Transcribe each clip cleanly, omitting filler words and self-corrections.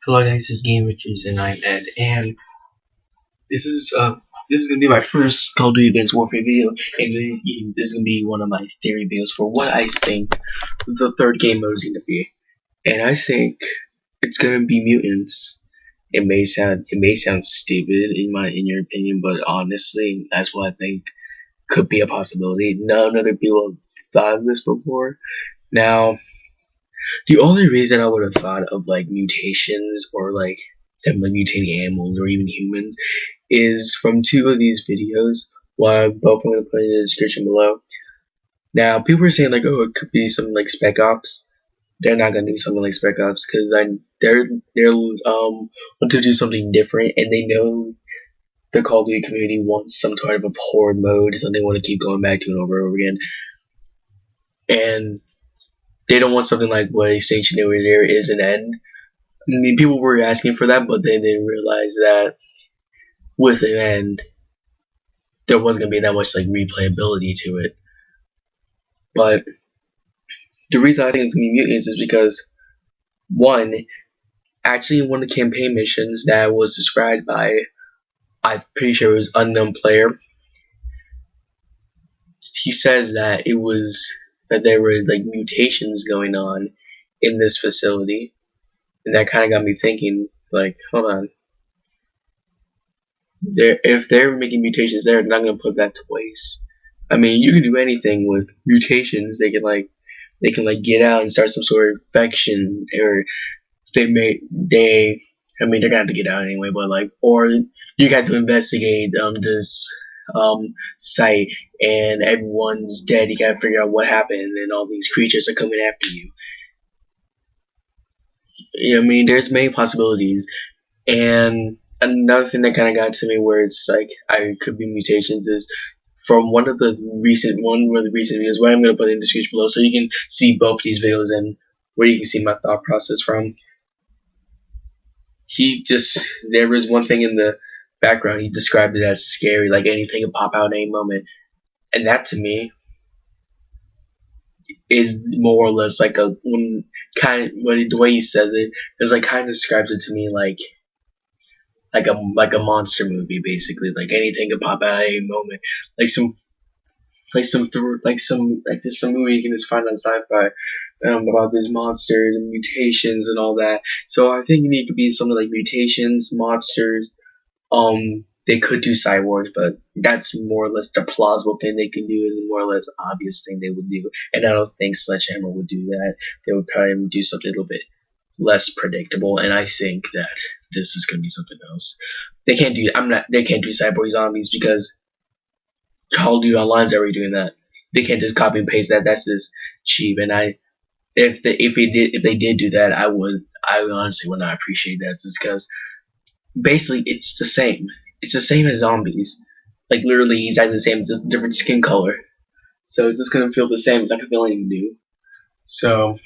Hello guys, this is Game Richards and I'm Ed, and this is uh this is gonna be my first Call of Duty Advanced Warfare video, and this is gonna be one of my theory videos for what I think the third game mode is gonna be. And I think it's gonna be Mutants. It may sound stupid in your opinion, but honestly that's what I think could be a possibility. None other people have thought of this before. Now the only reason I would have thought of like mutations or like them like mutating animals or even humans is from two of these videos. One, both I'm gonna put in the description below. Now people are saying like, oh, it could be something like Spec Ops. They're not gonna do something like Spec Ops because they're want to do something different, and they know the Call of Duty community wants some kind of a horde mode, so they want to keep going back to it over and over again. And they don't want something like what a sanctuary where there is an end. I mean, people were asking for that, but they didn't realize that with an end, there wasn't gonna be that much like replayability to it. But the reason I think it's gonna be Mutants is because one, actually in one of the campaign missions that was described by, I'm pretty sure it was Unknown Player, he says that there was like mutations going on in this facility, and that kind of got me thinking, like, hold on. If they're making mutations there, they're not gonna put that to waste. I mean, you can do anything with mutations. They can get out and start some sort of infection, or they're gonna have to get out anyway. But like, or you got to investigate this site, and everyone's dead. You gotta figure out what happened, and all these creatures are coming after you. I mean, there's many possibilities, and another thing that kind of got to me where it's like I could be mutations is from one of the recent videos where I'm gonna put in the description below, so you can see both these videos and where you can see my thought process from. There was one thing in the background, he described it as scary, like anything could pop out at any moment, and that to me is more or less like the way he says it is like kind of describes it to me like a monster movie, basically. Like anything could pop out at any moment. Some movie you can just find on sci-fi about these monsters and mutations and all that. So I think it could be something like mutations, monsters. They could do cyborgs, but that's more or less the plausible thing they can do, and more or less obvious thing they would do. And I don't think Sledgehammer would do that. They would probably do something a little bit less predictable, and I think that this is gonna be something else. They can't do cyborg zombies because Call of Duty Online's already doing that. They can't just copy and paste that. That's just cheap. And if they did do that, I honestly would not appreciate that, just because basically it's the same. It's the same as zombies. Like literally exactly the same, just different skin color. So it's just gonna feel the same. It's not gonna feel anything new. So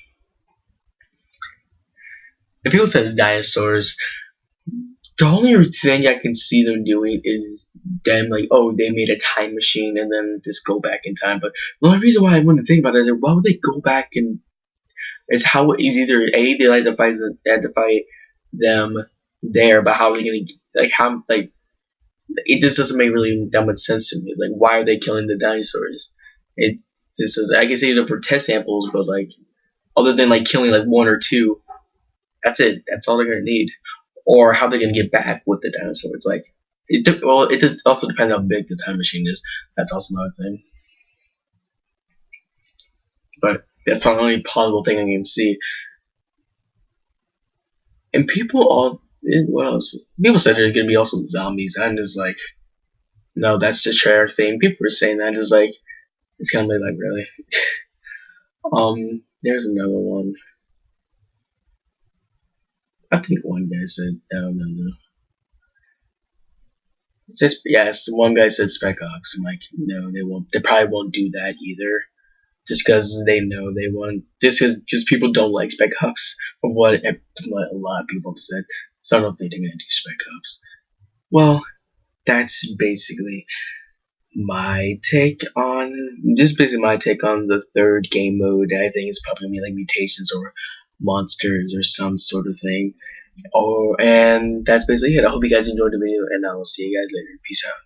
if people says dinosaurs, the only thing I can see them doing is them like, oh, they made a time machine and then just go back in time. But the only reason why I wouldn't think about it is why would they go back and is how is either A, they identify them there, but how are they gonna it just doesn't make really that much sense to me. Like, why are they killing the dinosaurs? It just is, I guess they did it for test samples, but like other than like killing like one or two, that's it. That's all they're gonna need. Or how they're gonna get back with the dinosaurs. Like, it just also depends how big the time machine is. That's also another thing. But that's the only plausible thing I can see. And what else? People said there's gonna be also zombies. I'm just like, no, that's the Treyarch thing. People were saying that. Just like, it's gonna be like, really. There's another one. I think one guy said, no. It says, yes, one guy said Spec Ops. I'm like, no, they won't. They probably won't do that either. Just because they know they won't. Just because people don't like Spec Ops, from what a lot of people have said. So I don't think they're gonna do Spec Ops. Well, that's basically my take on the third game mode. I think it's probably gonna be like mutations or monsters or some sort of thing. And that's basically it. I hope you guys enjoyed the video, and I will see you guys later. Peace out.